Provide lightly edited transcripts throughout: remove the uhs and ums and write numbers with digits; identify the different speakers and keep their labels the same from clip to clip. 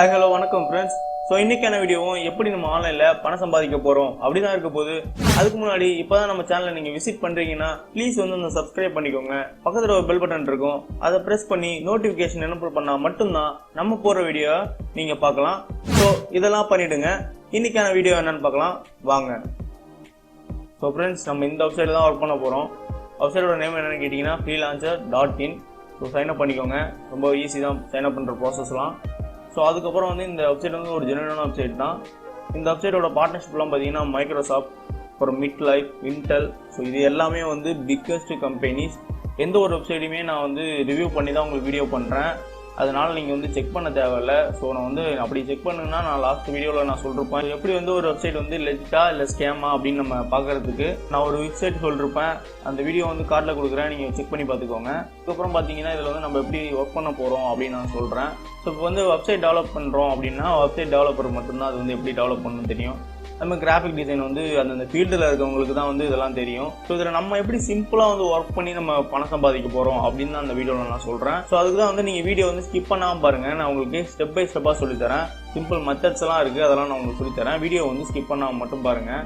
Speaker 1: Hi, hello, வணக்கம் friends. So இன்றைக்கான வீடியோவும் எப்படி நம்ம ஆன்லைனில் பணம் சம்பாதிக்க போகிறோம் அப்படி தான் இருக்க போது. அதுக்கு முன்னாடி இப்போ தான் நம்ம சேனலை நீங்கள் விசிட் பண்ணுறீங்கன்னா ப்ளீஸ் வந்து சப்ஸ்கிரைப் பண்ணிக்கோங்க. பக்கத்தில் ஒரு பெல் பட்டன் இருக்கும், அதை ப்ரெஸ் பண்ணி நோட்டிஃபிகேஷன் எனபிள் பண்ணால் மட்டும்தான் நம்ம போகிற வீடியோ நீங்கள் பார்க்கலாம். ஸோ இதெல்லாம் பண்ணிவிடுங்க. இன்றைக்கான வீடியோ என்னென்னு பார்க்கலாம் வாங்க. ஸோ ஃப்ரெண்ட்ஸ், நம்ம இந்த வெப்சைட்டில் தான் ஒர்க் பண்ண போகிறோம். வெப்சைட்டோட நேம் என்னென்னு கேட்டிங்கன்னா freelancer.in. ஸோ சைன்அப் பண்ணிக்கோங்க. ரொம்ப ஈஸி தான் சைன்அப் பண்ணுற ப்ராசஸ்லாம். ஸோ அதுக்கப்புறம் வந்து இந்த வெப்சைட் வந்து ஒரு ஜெனுவனான வெப்சைட் தான். இந்த வெப்சைட்டோட பார்ட்னர்ஷிப்லாம் பார்த்தீங்கன்னா மைக்ரோசாஃப்ட், அப்புறம் மிட்லைஃப், இன்டெல், ஸோ இது எல்லாமே வந்து பிக்கஸ்ட் கம்பெனிஸ். எந்த ஒரு வெப்சைட்டையுமே நான் வந்து ரிவ்யூ பண்ணி தான் உங்களுக்கு வீடியோ பண்ணுறேன். அதனால் நீங்கள் வந்து செக் பண்ண தேவையில்லை. ஸோ நான் வந்து அப்படி செக் பண்ணுங்கன்னா நான் லாஸ்ட் வீடியோவில் நான் சொல்லிருப்பேன் எப்படி வந்து ஒரு வெப்சைட் வந்து லெஜிட்டா இல்லை ஸ்கேமா அப்படின்னு நம்ம பார்க்கறதுக்கு நான் ஒரு வெப்சைட் சொல்லிருப்பேன். அந்த வீடியோ வந்து கார்டில் கொடுக்குறேன், நீங்கள் செக் பண்ணி பார்த்துக்கோங்க. அதுக்கப்புறம் பார்த்தீங்கன்னா இதில் வந்து நம்ம எப்படி ஒர்க் பண்ண போகிறோம் அப்படின்னு நான் சொல்கிறேன். ஸோ இப்போ வந்து வெப்சைட் டெவலப் பண்ணுறோம் அப்படின்னா வெப்சைட் டெவலப்பர் மட்டும்தான் அது வந்து எப்படி டெவலப் பண்ணணும்னு தெரியும். நம்ம கிராஃபிக் டிசைன் வந்து அந்தந்த ஃபீல்டில் இருக்கவங்களுக்கு தான் வந்து இதெல்லாம் தெரியும். ஸோ இதில் நம்ம எப்படி சிம்பிளாக வந்து ஒர்க் பண்ணி நம்ம பணம் சம்பாதிக்க போகிறோம் அப்படின்னு தான் அந்த வீடியோவில் நான் சொல்கிறேன். ஸோ அதுக்கு தான் வந்து நீங்கள் வீடியோ வந்து ஸ்கிப் பண்ணாமல் பாருங்கள். நான் உங்களுக்கு ஸ்டெப் பை ஸ்டெப்பாக சொல்லித்தரேன். சிம்பிள் மெத்தட்ஸ் எல்லாம் இருக்குது, அதெல்லாம் நான் உங்களுக்கு சொல்லித்தரேன். வீடியோ வந்து ஸ்கிப் பண்ணாமல் மட்டும் பாருங்கள்.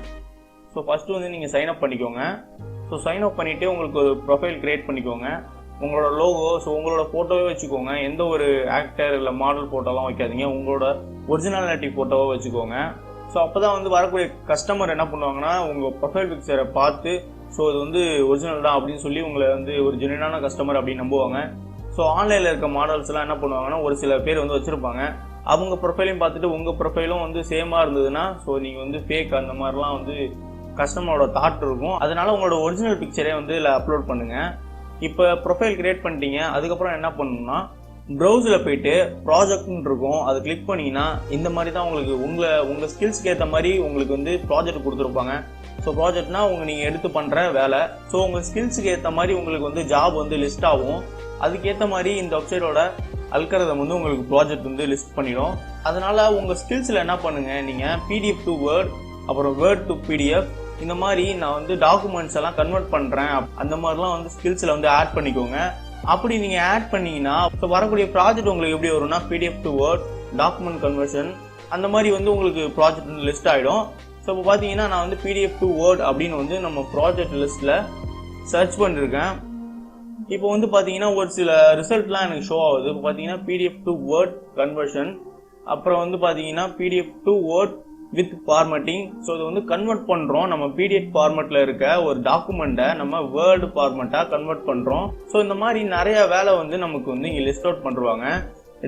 Speaker 1: ஸோ ஃபஸ்ட்டு வந்து நீங்கள் சைன் அப் பண்ணிக்கோங்க. ஸோ சைன் அப் பண்ணிவிட்டு உங்களுக்கு ஒரு ப்ரொஃபைல் க்ரியேட் பண்ணிக்கோங்க. உங்களோட லோகோ, ஸோ உங்களோட ஃபோட்டோவே வச்சுக்கோங்க. எந்த ஒரு ஆக்டர் இல்லை மாடல் ஃபோட்டோலாம் வைக்காதீங்க. உங்களோட ஒரிஜினாலிட்டி ஃபோட்டோவை வச்சுக்கோங்க. ஸோ அப்போ தான் வந்து வரக்கூடிய கஸ்டமர் என்ன பண்ணுவாங்கன்னா உங்கள் ப்ரொஃபைல் பிக்சரை பார்த்து ஸோ இது வந்து ஒரிஜினல் தான் அப்படின்னு சொல்லி உங்களை வந்து ஒரு ஜென்யூனான கஸ்டமர் அப்படின்னு நம்புவாங்க. ஸோ ஆன்லைனில் இருக்க மாடல்ஸ்லாம் என்ன பண்ணுவாங்கன்னா ஒரு சில பேர் வந்து வச்சுருப்பாங்க. அவங்க ப்ரொஃபைலையும் பார்த்துட்டு உங்கள் ப்ரொஃபைலும் வந்து சேமாக இருந்ததுன்னா ஸோ நீங்கள் வந்து ஃபேக் அந்த மாதிரிலாம் வந்து கஸ்டமரோட தாட் இருக்கும். அதனால உங்களோட ஒரிஜினல் பிக்சரே வந்து இதில் அப்லோட் பண்ணுங்கள். இப்போ ப்ரொஃபைல் கிரியேட் பண்ணிட்டீங்க. அதுக்கப்புறம் என்ன பண்ணணும்னா ப்ரௌஸில் போயிட்டு ப்ராஜெக்ட்னு இருக்கும், அது கிளிக் பண்ணிங்கன்னா இந்த மாதிரி தான் உங்களுக்கு உங்கள் ஸ்கில்ஸ்க்கு ஏற்ற மாதிரி உங்களுக்கு வந்து ப்ராஜெக்ட் கொடுத்துருப்பாங்க. ஸோ ப்ராஜெக்ட்னா நீங்கள் எடுத்து பண்ணுற வேலை. ஸோ உங்கள் ஸ்கில்ஸுக்கு ஏற்ற மாதிரி உங்களுக்கு வந்து ஜாப் வந்து லிஸ்ட் ஆகும். அதுக்கேற்ற மாதிரி இந்த வெப்சைட்டோட அல்காரிதம் வந்து உங்களுக்கு ப்ராஜெக்ட் வந்து லிஸ்ட் பண்ணிடும். அதனால் உங்கள் ஸ்கில்ஸில் என்ன பண்ணுங்கள், நீங்கள் பிடிஎஃப் டு வேர்ட், அப்புறம் வேர்ட் டு பிடிஎஃப், இந்த மாதிரி நான் வந்து டாக்குமெண்ட்ஸ் எல்லாம் கன்வெர்ட் பண்ணுறேன் அந்த மாதிரிலாம் வந்து ஸ்கில்ஸில் வந்து ஆட் பண்ணிக்கோங்க. அப்படி நீங்கள் ஆட் பண்ணீங்கன்னா இப்போ வரக்கூடிய ப்ராஜெக்ட் உங்களுக்கு எப்படி வரும்னா PDF to word, document conversion, அந்த மாதிரி வந்து உங்களுக்கு ப்ராஜெக்ட் வந்து லிஸ்ட் ஆகிடும். ஸோ இப்போ பார்த்தீங்கன்னா நான் வந்து பிடிஎஃப் டு வேர்ட் அப்படின்னு வந்து நம்ம ப்ராஜெக்ட் லிஸ்ட்டில் சர்ச் பண்ணியிருக்கேன். இப்போ வந்து பார்த்தீங்கன்னா ஒரு சில ரிசல்ட்லாம் எனக்கு ஷோ ஆகுது. இப்போ பார்த்தீங்கன்னா பிடிஎஃப் டு வேர்ட் கன்வர்ஷன், அப்புறம் வந்து பார்த்தீங்கன்னா PDF to word with formatting. So இது வந்து கன்வெர்ட் பண்ணுறோம். நம்ம பிடிஎஃப் ஃபார்மேட்டில் இருக்க ஒரு டாக்குமெண்ட்டை நம்ம வேர்டு ஃபார்மேட்டாக கன்வெர்ட் பண்ணுறோம். ஸோ இந்த மாதிரி நிறைய வேலை வந்து நமக்கு வந்து இங்கே லிஸ்ட் அவுட் பண்ணுவாங்க.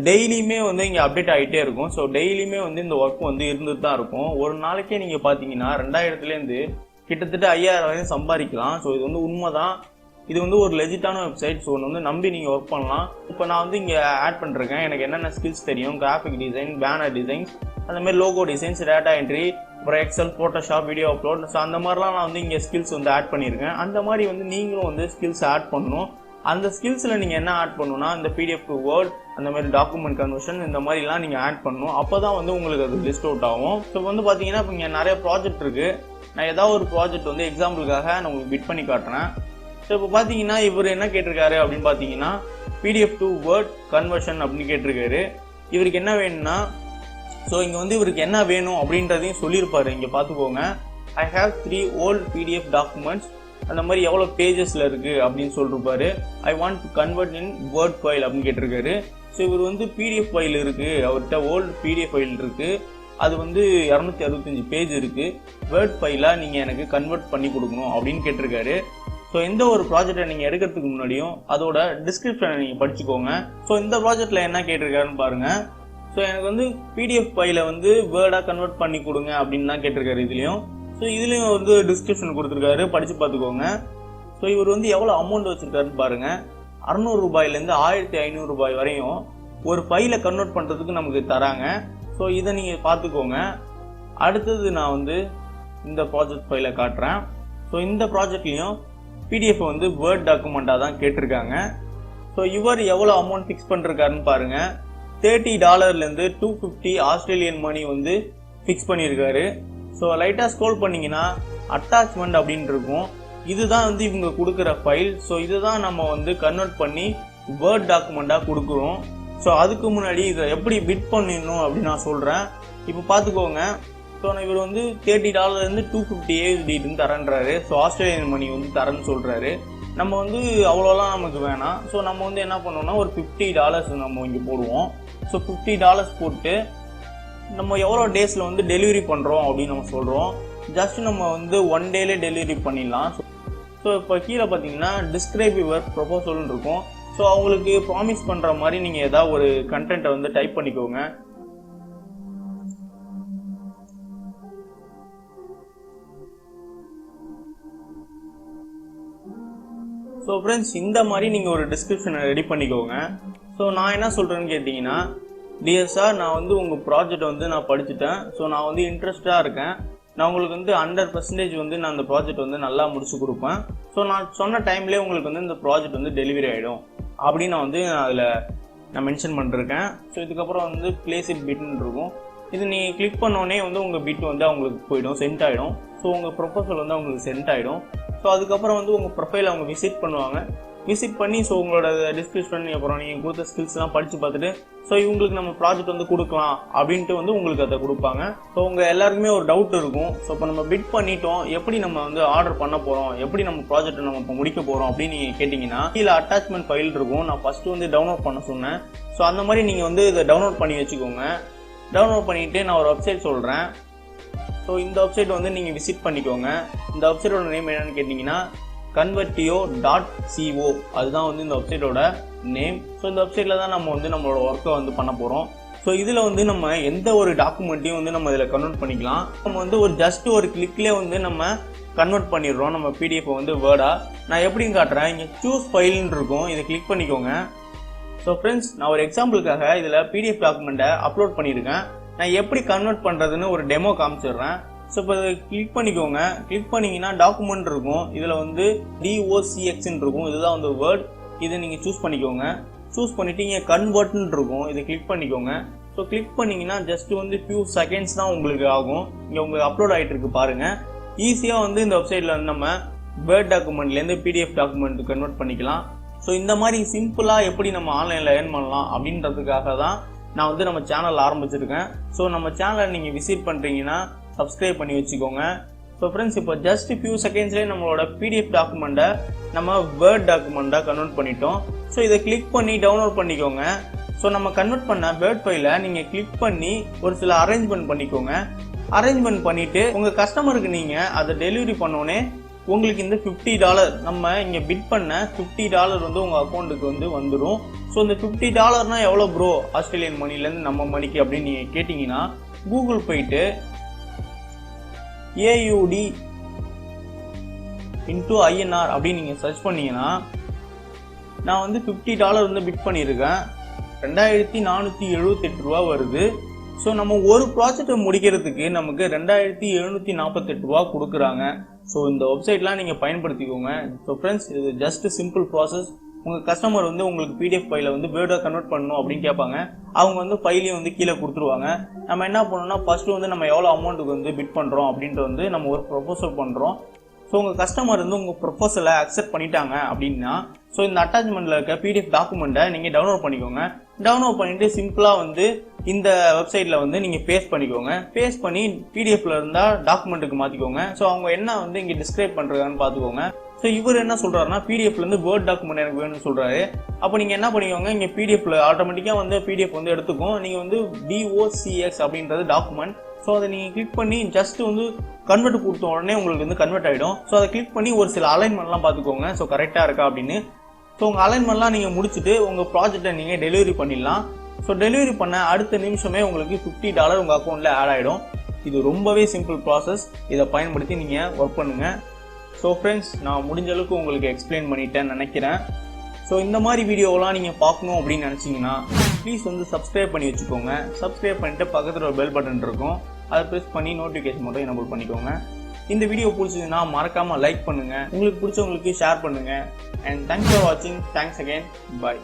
Speaker 1: டெய்லியுமே வந்து இங்கே அப்டேட் ஆகிட்டே இருக்கும். ஸோ டெய்லியுமே வந்து இந்த ஒர்க் வந்து இருந்துட்டு தான் இருக்கும். ஒரு நாளைக்கே நீங்கள் பார்த்தீங்கன்னா 2000 கிட்டத்தட்ட 5000 வரையும் சம்பாதிக்கலாம். ஸோ இது வந்து உண்மை தான். இது வந்து ஒரு லெஜிட்டான வெப்சைட். ஸோ வந்து நம்பி நீங்கள் ஒர்க் பண்ணலாம். இப்போ நான் வந்து இங்கே ஆட் பண்ணிருக்கேன். எனக்கு என்னென்ன ஸ்கில்ஸ் தெரியும், கிராஃபிக் டிசைன், பேனர் டிசைன்ஸ், அந்த மாதிரி லோகோ டிசைன்ஸ், டேட்டா என்ட்ரி, அப்புறம் Excel, Photoshop, video upload, so அந்த மாதிரிலாம் நான் வந்து இங்கே ஸ்கில்ஸ் வந்து ஆட் பண்ணியிருக்கேன். அந்த மாதிரி வந்து நீங்களும் வந்து ஸ்கில்ஸ் ஆட் பண்ணணும். அந்த ஸ்கில்ஸில் நீங்கள் என்ன ஆட் பண்ணணும்னா இந்த பிடிஎஃப் டு வேர்ட், அந்த மாதிரி டாக்குமெண்ட் கன்வர்ஷன், இந்த மாதிரிலாம் நீங்கள் ஆட் பண்ணணும். அப்போ தான் வந்து உங்களுக்கு அது லிஸ்ட் அவுட் ஆகும். ஸோ வந்து பார்த்தீங்கன்னா இப்போ இங்கே நிறைய ப்ராஜெக்ட் இருக்குது. நான் ஏதாவது ஒரு ப்ராஜெக்ட் வந்து எக்ஸாம்பிளுக்காக நான் உங்களுக்கு பிட் பண்ணி காட்டுறேன். ஸோ இப்போ பார்த்தீங்கன்னா இவர் என்ன கேட்டிருக்காரு அப்படின்னு பார்த்தீங்கன்னா பிடிஎஃப் டு வேர்ட் கன்வர்ஷன் அப்படின்னு கேட்டிருக்காரு. இவருக்கு என்ன வேணும்னா ஸோ இங்கே வந்து இவருக்கு என்ன வேணும் அப்படின்றதையும் சொல்லியிருப்பாரு. இங்கே பார்த்துக்கோங்க. I have 3 old PDF documents, அந்த மாதிரி எவ்வளோ பேஜஸில் இருக்குது அப்படின்னு சொல்லிருப்பாரு. I want to convert in word file அப்படின்னு கேட்டிருக்காரு. ஸோ இவர் வந்து பிடிஎஃப் ஃபைல் இருக்குது, அவர்கிட்ட ஓல்டு பிடிஎஃப் ஃபைல் இருக்குது, அது வந்து 265 பேஜ் இருக்குது. வேர்ட் ஃபைலாக நீங்கள் எனக்கு கன்வெர்ட் பண்ணி கொடுக்கணும் அப்படின்னு கேட்டிருக்காரு. ஸோ எந்த ஒரு ப்ராஜெக்டை நீங்கள் எடுக்கிறதுக்கு முன்னாடியும் அதோட டிஸ்கிரிப்ஷனை நீங்கள் படிச்சுக்கோங்க. ஸோ இந்த ப்ராஜெக்டில் என்ன கேட்டிருக்காருன்னு பாருங்கள். ஸோ எனக்கு வந்து பிடிஎஃப் ஃபைலை வந்து வேர்டாக கன்வெர்ட் பண்ணி கொடுங்க அப்படின்னு தான் கேட்டிருக்காரு இதுலேயும். ஸோ இதுலேயும் வந்து டிஸ்கிரிப்ஷன் கொடுத்துருக்காரு, படித்து பார்த்துக்கோங்க. ஸோ இவர் வந்து எவ்வளோ அமௌண்ட் வச்சுருக்காருன்னு பாருங்கள். 600 ரூபாயிலேருந்து 1500 ரூபாய் வரையும் ஒரு ஃபைலை கன்வெர்ட் பண்ணுறதுக்கு நமக்கு தராங்க. ஸோ இதை நீங்கள் பார்த்துக்கோங்க. அடுத்தது நான் வந்து இந்த ப்ராஜெக்ட் ஃபைலை காட்டுறேன். ஸோ இந்த ப்ராஜெக்ட்லேயும் பிடிஎஃப் வந்து வேர்ட் டாக்குமெண்ட்டாக தான் கேட்டிருக்காங்க. ஸோ இவர் எவ்வளோ அமௌண்ட் ஃபிக்ஸ் பண்ணிருக்காருன்னு பாருங்கள். $30 250 ஆஸ்திரேலியன் மணி வந்து ஃபிக்ஸ் பண்ணியிருக்காரு. ஸோ லைட்டாக ஸ்க்ரோல் பண்ணிங்கன்னா அட்டாச்மெண்ட் அப்படின்னு இருக்கும். இதுதான் வந்து இவங்க கொடுக்குற ஃபைல். ஸோ இதுதான் நம்ம வந்து கன்வெர்ட் பண்ணி வேர்ட் டாக்குமெண்ட்டாக கொடுக்குறோம். ஸோ அதுக்கு முன்னாடி இதை எப்படி பிட் பண்ணிடணும் அப்படின்னு நான் சொல்கிறேன். இப்போ பார்த்துக்கோங்க. ஸோ நான் இவர் வந்து $30 $250 USD தரேன்றாரு. ஸோ ஆஸ்திரேலியன் மணி வந்து தரேன்னு சொல்கிறாரு. நம்ம வந்து அவ்வளோலாம் நமக்கு வேணாம். ஸோ நம்ம வந்து என்ன பண்ணோம்னா ஒரு $50 நம்ம இங்கே போடுவோம். ஸோ $50 போட்டு நம்ம எவ்வளோ டேஸில் வந்து டெலிவரி பண்ணுறோம் அப்படின்னு நம்ம சொல்கிறோம். ஜஸ்ட் நம்ம வந்து 1 டேலே டெலிவரி பண்ணிடலாம். ஸோ இப்போ கீழே பார்த்தீங்கன்னா டிஸ்கிரைப் யுவர் ப்ரொபோசல்னு இருக்கும். ஸோ அவங்களுக்கு ப்ராமிஸ் பண்ணுற மாதிரி நீங்கள் ஏதாவது ஒரு கண்டென்ட்டை வந்து டைப் பண்ணிக்கோங்க. ஸோ ஃப்ரெண்ட்ஸ், இந்த மாதிரி நீங்கள் ஒரு டிஸ்கிரிப்ஷனை ரெடி பண்ணிக்கோங்க. ஸோ நான் என்ன சொல்கிறேன்னு கேட்டிங்கன்னா, டியர் சார், நான் வந்து உங்கள் ப்ராஜெக்ட் வந்து நான் படிச்சுட்டேன். ஸோ நான் வந்து இன்ட்ரெஸ்டாக இருக்கேன். நான் உங்களுக்கு வந்து 100% வந்து நான் அந்த ப்ராஜெக்ட் வந்து நல்லா முடிச்சு கொடுப்பேன். ஸோ நான் சொன்ன டைம்லேயே உங்களுக்கு வந்து இந்த ப்ராஜெக்ட் வந்து டெலிவரி ஆகிடும் அப்படின்னு நான் வந்து அதில் நான் மென்ஷன் பண்ணிருக்கேன். ஸோ இதுக்கப்புறம் வந்து பிளேஸ் இட் பிட்னு இருக்கும். இது நீங்கள் கிளிக் பண்ணோடனே வந்து உங்கள் பிட் வந்து அவங்களுக்கு போயிடும், சென்ட் ஆகிடும். ஸோ உங்கள் ப்ரொபோசல் வந்து அவங்களுக்கு சென்ட் ஆகிடும். ஸோ அதுக்கப்புறம் வந்து உங்கள் ப்ரொஃபைல் அவங்க விசிட் பண்ணுவாங்க. விசிட் பண்ணி ஸோ உங்களோட டிஸ்கிரிப்ஷன் அப்புறம் நீங்கள் கொடுத்த ஸ்கில்ஸ்லாம் படித்து பார்த்துட்டு ஸோ இவங்களுக்கு நம்ம ப்ராஜெக்ட் வந்து கொடுக்கலாம் அப்படின்ட்டு வந்து உங்களுக்கு அதை கொடுப்பாங்க. ஸோ உங்கள் எல்லாருக்குமே ஒரு டவுட் இருக்கும். ஸோ இப்போ நம்ம பிட் பண்ணிட்டோம், எப்படி நம்ம வந்து ஆர்டர் பண்ண போகிறோம், எப்படி நம்ம ப்ராஜெக்ட்டை நம்ம இப்போ முடிக்க போகிறோம் அப்படின்னு நீங்கள் கேட்டிங்கன்னா, கீழே அட்டாச்மெண்ட் ஃபைல் இருக்கும். நான் ஃபஸ்ட்டு வந்து டவுன்லோட் பண்ண சொன்னேன். ஸோ அந்த மாதிரி நீங்கள் வந்து இதை டவுன்லோட் பண்ணி வச்சுக்கோங்க. டவுன்லோட் பண்ணிவிட்டு நான் ஒரு வெப்சைட் சொல்கிறேன். ஸோ இந்த வெப்சைட் வந்து நீங்கள் விசிட் பண்ணிக்கோங்க. இந்த வெப்சைட்டோட நேம் என்னன்னு கேட்டிங்கன்னா Jackwithyou.co. அதுதான் வந்து இந்த வெப்சைட்டோட நேம். ஸோ இந்த வெப்சைட்டில் தான் நம்ம வந்து நம்மளோட ஒர்க்கை வந்து பண்ண போகிறோம். ஸோ இதில் வந்து நம்ம எந்த ஒரு டாக்குமெண்ட்டையும் வந்து நம்ம இதில் கன்வெர்ட் பண்ணிக்கலாம். நம்ம வந்து ஒரு ஜஸ்ட் ஒரு கிளிக்லேயே வந்து நம்ம கன்வெர்ட் பண்ணிடுறோம் நம்ம பிடிஎஃப் வந்து வேர்டாக. நான் எப்படின்னு காட்டுறேன். இங்கே சூஸ் ஃபைல்னு இருக்கும், இதை கிளிக் பண்ணிக்கோங்க. ஸோ ஃப்ரெண்ட்ஸ், நான் ஒரு எக்ஸாம்பிளுக்காக இதில் பிடிஎஃப் டாக்குமெண்ட்டை அப்லோட் பண்ணியிருக்கேன். நான் எப்படி கன்வெர்ட் பண்ணுறதுன்னு ஒரு டெமோ காமிச்சிடுறேன். ஸோ இப்போ இதை கிளிக் பண்ணிக்கோங்க. கிளிக் பண்ணிங்கன்னா டாக்குமெண்ட் இருக்கும். இதில் வந்து DOCXன்னு இருக்கும். இதுதான் வந்து வேர்ட். இதை நீங்கள் சூஸ் பண்ணிக்கோங்க. சூஸ் பண்ணிவிட்டு இங்கே கன்வெர்ட்னு இருக்கும். இதை கிளிக் பண்ணிக்கோங்க. ஸோ கிளிக் பண்ணிங்கன்னா ஜஸ்ட் வந்து ஃபியூ செகண்ட்ஸ் தான் உங்களுக்கு ஆகும். இங்கே உங்களுக்கு அப்லோட் ஆகிட்டு இருக்கு பாருங்கள். ஈஸியாக வந்து இந்த வெப்சைட்டில் வந்து நம்ம வேர்ட் டாக்குமெண்ட்லேருந்து பிடிஎஃப் டாக்குமெண்ட் கன்வெர்ட் பண்ணிக்கலாம். ஸோ இந்த மாதிரி சிம்பிளாக எப்படி நம்ம ஆன்லைனில் ஏர்ன் பண்ணலாம் அப்படின்றதுக்காக தான் நான் வந்து நம்ம சேனல் ஆரம்பிச்சிருக்கேன். ஸோ நம்ம சேனலை நீங்கள் விசிட் பண்ணுறீங்கன்னா சப்ஸ்கிரைப் பண்ணி வச்சுக்கோங்க. ஸோ ஃப்ரெண்ட்ஸ், இப்போ ஜஸ்ட் ஃபியூ செகண்ட்ஸ்லேயே நம்மளோட பிடிஎஃப் டாக்குமெண்ட்டை நம்ம வேர்ட் டாக்குமெண்ட்டாக கன்வெர்ட் பண்ணிட்டோம். ஸோ இதை கிளிக் பண்ணி டவுன்லோட் பண்ணிக்கோங்க. ஸோ நம்ம கன்வெர்ட் பண்ண வேர்ட் ஃபைலை நீங்கள் கிளிக் பண்ணி ஒரு சில அரேஞ்ச்மெண்ட் பண்ணிக்கோங்க. அரேஞ்ச்மெண்ட் பண்ணிவிட்டு உங்கள் கஸ்டமருக்கு நீங்கள் அதை டெலிவரி பண்ணோன்னே உங்களுக்கு இந்த $50 நம்ம இங்கே பிட் பண்ண $50 வந்து உங்கள் அக்கௌண்ட்டுக்கு வந்து வந்துடும். ஸோ இந்த $50 எவ்வளோ ப்ரோ ஆஸ்திரேலியன் மணிலேருந்து நம்ம மணிக்கு அப்படின்னு நீங்கள் கேட்டிங்கன்னா, கூகுள் போயிட்டு AUD × INR அப்படின்னு நீங்கள் சர்ச் பண்ணீங்கன்னா, நான் வந்து $50 வந்து பிட் பண்ணியிருக்கேன். $2478 வருது. ஸோ நம்ம ஒரு ப்ராஜெக்டை முடிக்கிறதுக்கு நமக்கு $2748 கொடுக்குறாங்க. ஸோ இந்த வெப்சைட்லாம் நீங்கள் பயன்படுத்திக்கோங்க. ஸோ ஃப்ரெண்ட்ஸ், இது ஜஸ்ட் சிம்பிள் ப்ராசஸ். உங்கள் கஸ்டமர் வந்து உங்களுக்கு பிடிஎஃப் ஃபைலை வந்து வேர்டாக கன்வெர்ட் பண்ணணும் அப்படின்னு கேட்பாங்க. அவங்க வந்து ஃபைலையும் வந்து கீழே கொடுத்துருவாங்க. நம்ம என்ன பண்ணணும்னா, ஃபஸ்ட்டு வந்து நம்ம எவ்வளோ அமௌண்ட்டுக்கு வந்து பிட் பண்ணுறோம் அப்படின்ட்டு வந்து நம்ம ஒரு ப்ரொபோசல் பண்ணுறோம். ஸோ உங்கள் கஸ்டமர் வந்து உங்கள் ப்ரொபோசலை அக்செப்ட் பண்ணிட்டாங்க அப்படின்னா, ஸோ இந்த அட்டாச்மெண்ட்டில் இருக்க பிடிஎஃப் டாக்குமெண்ட்டை நீங்கள் டவுன்லோட் பண்ணிக்கோங்க. டவுன்லோட் பண்ணிவிட்டு சிம்பிளாக வந்து இந்த வெப்சைட்டில் வந்து நீங்கள் பேஸ்ட் பண்ணிக்கோங்க. பேஸ்ட் பண்ணி பிடிஎஃப்ல இருந்தால் டாக்குமெண்ட்டுக்கு மாற்றிக்கோங்க. ஸோ அவங்க என்ன வந்து இங்கே டிஸ்கிரைப் பண்ணுறாங்கன்னு பார்த்துக்கோங்க. ஸோ இவர் என்ன சொல்கிறாருன்னா, பிடிஎஃப்லேருந்து வேர்ட் டாக்குமெண்ட் எனக்கு வேணும்னு சொல்கிறாரு. அப்போ நீங்கள் என்ன பண்ணிக்கோங்க, இங்கே பிடிஎஃப்ல ஆட்டோமேட்டிக்காக வந்து பிடிஎஃப் வந்து எடுத்துக்கும். நீங்கள் வந்து DOCX அப்படின்றது டாக்குமெண்ட். ஸோ அதை நீங்கள் கிளிக் பண்ணி ஜஸ்ட் வந்து கன்வெர்ட் கொடுத்த உடனே உங்களுக்கு வந்து கன்வெர்ட் ஆகிடும். ஸோ அதை கிளிக் பண்ணி ஒரு சில அலைன்மெண்ட்லாம் பார்த்துக்கோங்க. ஸோ கரெக்டாக இருக்கா அப்படின்னு. ஸோ உங்கள் அலைன்மெண்ட்லாம் நீங்கள் முடிச்சுட்டு உங்கள் ப்ராஜெக்டை நீங்கள் டெலிவரி பண்ணிடலாம். ஸோ டெலிவரி பண்ண அடுத்த நிமிஷமே உங்களுக்கு $50 உங்கள் அக்கௌண்ட்டில் ஆட் ஆகிடும். இது ரொம்பவே சிம்பிள் ப்ராசஸ். இதை பயன்படுத்தி நீங்கள் ஒர்க் பண்ணுங்கள். ஸோ ஃப்ரெண்ட்ஸ், நான் முடிஞ்ச அளவுக்கு உங்களுக்கு எக்ஸ்பிளைன் பண்ணிட்டேன்னு நினைக்கிறேன். ஸோ இந்த மாதிரி வீடியோவெலாம் நீங்கள் பார்க்கணும் அப்படின்னு நினச்சிங்கன்னா ப்ளீஸ் வந்து சப்ஸ்கிரைப் பண்ணி வச்சுக்கோங்க. சப்ஸ்கிரைப் பண்ணிட்டு பக்கத்தில் ஒரு பெல் பட்டன் இருக்கும், அதை ப்ரெஸ் பண்ணி நோட்டிஃபிகேஷன் மட்டும் எனேபிள் பண்ணிக்கோங்க. இந்த வீடியோ பிடிச்சதுன்னா மறக்காமல் லைக் பண்ணுங்கள், உங்களுக்கு பிடிச்சவங்களுக்கு ஷேர் பண்ணுங்கள். அண்ட் தேங்க்ஸ் ஃபார் வாட்சிங். Thanks again. பாய்.